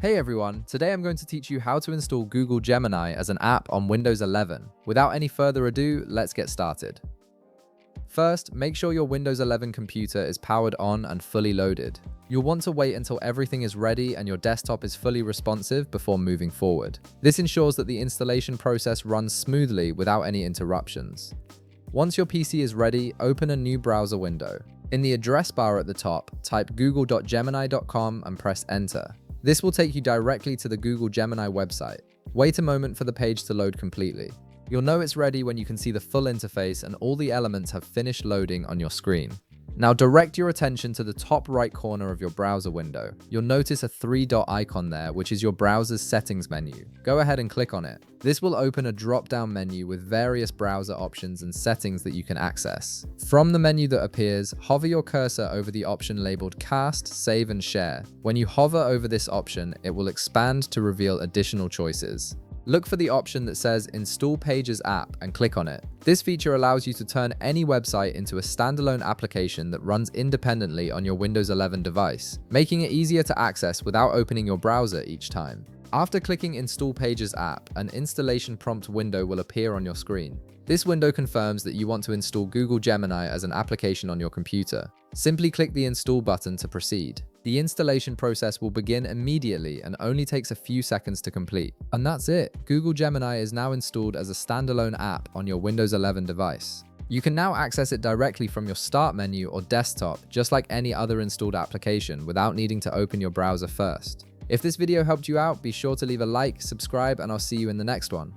Hey everyone, today I'm going to teach you how to install Google Gemini as an app on Windows 11. Without any further ado, let's get started. First, make sure your Windows 11 computer is powered on and fully loaded. You'll want to wait until everything is ready and your desktop is fully responsive before moving forward. This ensures that the installation process runs smoothly without any interruptions. Once your PC is ready, open a new browser window. In the address bar at the top, type google.gemini.com and press enter. This will take you directly to the Google Gemini website. Wait a moment for the page to load completely. You'll know it's ready when you can see the full interface and all the elements have finished loading on your screen. Now direct your attention to the top right corner of your browser window. You'll notice a three-dot icon there, which is your browser's settings menu. Go ahead and click on it. This will open a drop-down menu with various browser options and settings that you can access. From the menu that appears, hover your cursor over the option labeled Cast, Save and Share. When you hover over this option, it will expand to reveal additional choices. Look for the option that says Install Pages app and click on it. This feature allows you to turn any website into a standalone application that runs independently on your Windows 11 device, making it easier to access without opening your browser each time. After clicking Install Pages app, an installation prompt window will appear on your screen. This window confirms that you want to install Google Gemini as an application on your computer. Simply click the Install button to proceed. The installation process will begin immediately and only takes a few seconds to complete. And that's it. Google Gemini is now installed as a standalone app on your Windows 11 device. You can now access it directly from your Start menu or desktop, just like any other installed application, without needing to open your browser first. If this video helped you out, be sure to leave a like, subscribe, and I'll see you in the next one.